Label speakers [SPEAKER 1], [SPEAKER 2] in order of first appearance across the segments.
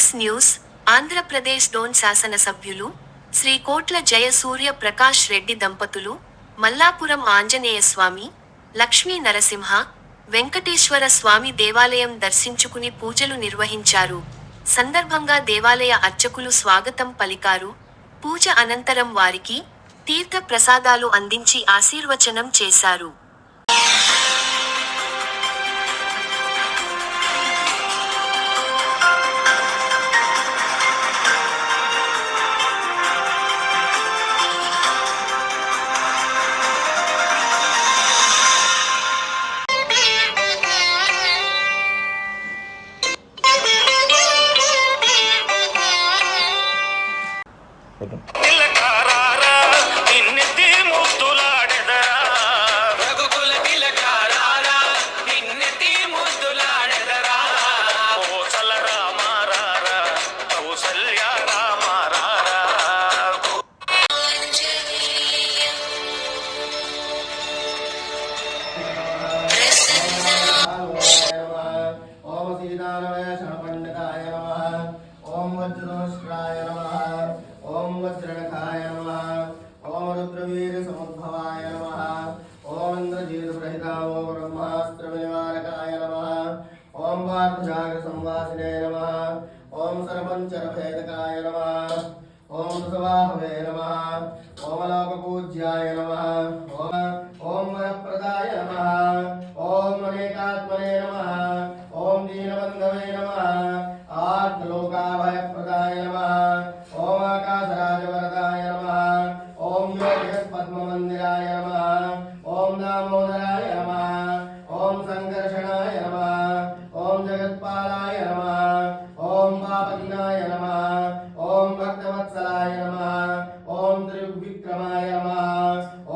[SPEAKER 1] Yes news, Andhra Pradesh Dhone శాసనసభ్యులు శ్రీ కోట్ల జయసూర్య ప్రకాష్ రెడ్డి దంపతులు మల్లాపురం ఆంజనేయస్వామి, లక్ష్మీ నరసింహ, వెంకటేశ్వర స్వామి దేవాలయం దర్శించుకుని పూజలు నిర్వహించారు. సందర్భంగా దేవాలయ అర్చకులు స్వాగతం పలికారు. పూజ అనంతరం వారికి తీర్థ ప్రసాదాలు అందించి ఆశీర్వచనం చేశారు.
[SPEAKER 2] ओम वज्रोष्ट्राय नमः। ओम वज्रणखाय नमः। ओम रुद्रवीर समुद्भवाय नमः। ओम इंद्रजीतप्रहिताय ब्रह्मास्त्र निवारकाय नमः। ओम वार्धजाग्र संवासिने नमः। ओम सर्वंचरभेदकाय नमः। ओम सवाहवे नमः। ओम लोकपूज्याय नमः। ओम वरप्रदाय नमः। ओम अनेकात्मने नमः। ओम दीनबंधवे नमः। आर्तलोकाभयप्रदाय नमः। ओम आकाशराजवरदाय नमः। ओम योगपद्ममन्दिराय नमः। ओम दामोदराय नमः। ओम संकर्षणाय नमः। ओम जगत्पालाय नमः। ओम पापतिनाय नमः। ओम भक्तवत्सलाय नमः। ओम त्रिविक्रमाय नमः।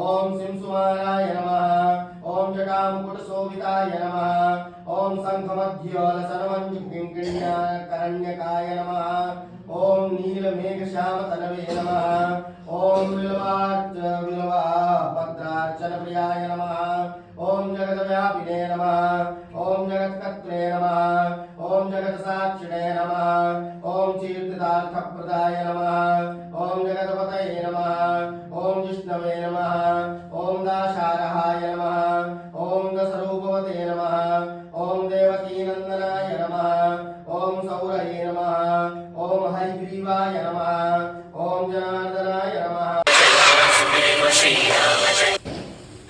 [SPEAKER 2] ओम सिंसुमाराय नमः। ओम जटामुकुटशोभिताय नमः। ओम शंखमध्योलसनमञ्जुकिङ्किण्याकरण्यकाय नमः। ओम नीलमेघश्यामतनवे नमः। ओम बिल्वार्चनप्रियाय नमः। ओम जगद्व्यापिने नमः। ओम जगत्कर्त्रे नमः। ओम जगत्साक्षिणे नमः। ओम तीर्थार्थप्रदाय नमः। ओम जगत्पतये नमः। ओम जिष्णवे नमः। ओम दाशारहाय नमः। ओम दशरूपवते नमः। ओम देवकीनंदनाय नमः। ओम सौरये नमः। ओम हरिग्रीवाय नमः। ओम जनार्दनाय नमः।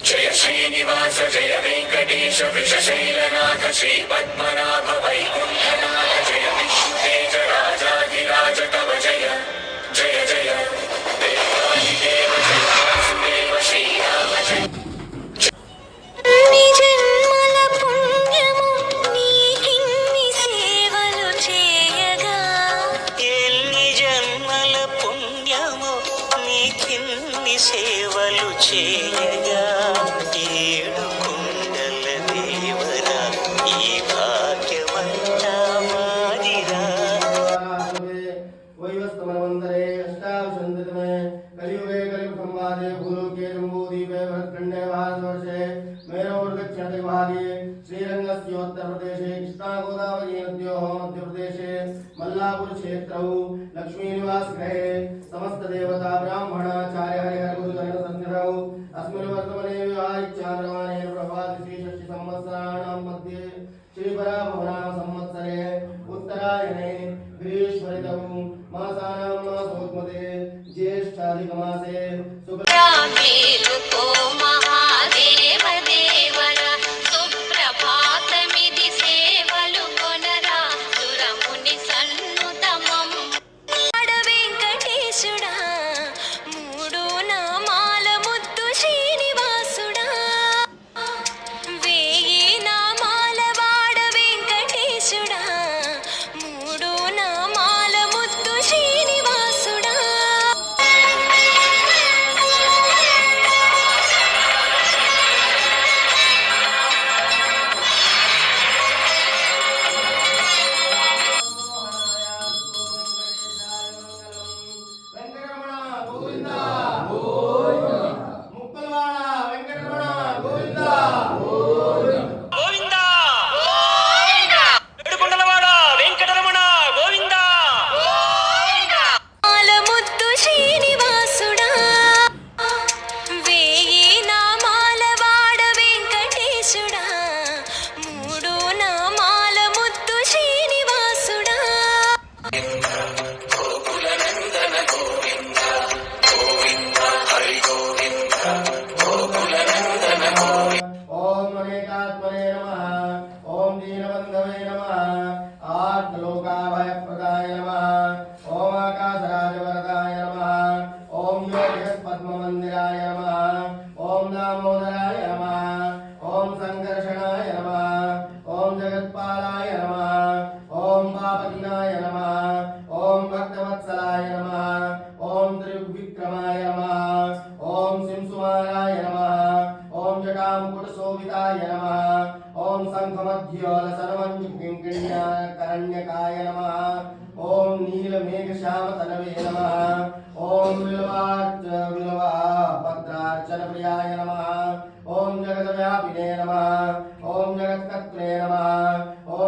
[SPEAKER 3] जय श्रीनिवास जय वेंकटेश वृषशैलनाथ श्री पद्मनाभ वैकुंठनाथ जय विष्णुतेज राजाधिराज तव जय जय जय देवादिदेव जय वासुदेव श्रीराम जय సేవలు చేయగా ఏడు కుండల దేవరా ఈ భాగ్యమంతా మాదిరా
[SPEAKER 2] वैवस्वतमन्वन्तरे अष्टादशशततमे कलियुगे कलियुगसंवादे भूलोके जम्बूद्वीपे भरतखण्डे भारतवर्षे मेरोर्दक्षिणदिग्भागे श्रीरङ्गस्योत्तरप्रदेशे कृष्णागोदावरीनद्योः मध्यप्रदेशे मल्लापुरक्षेत्रौ लक्ष्मीनिवासगृहे समस्तदेवता ब्राह्मणाचार्य हरिहरगुरुजनसन्निधौ अस्मिन् वर्तमने विवाहितचान्द्रमाने प्रभाते श्रीषष्ठिसंवत्सराणां मध्ये श्रीपराभवनाम संवत्सरे उत्तरायणे ग्रीष्मऋतौ मासानां मासोत्मते ज्येष्ठाधिकमासे स्फुटशोभिताय नमः। ॐ शङ्खमध्योलसनमञ्जुकिङ्किण्याकरण्यकाय नमः। ॐ नीलमेघश्यामतनवे नमः। ॐ बिल्वार्चनप्रियाय नमः। ॐ जगद्व्यापिने नमः। ॐ जगत्कर्त्रे नमः। ॐ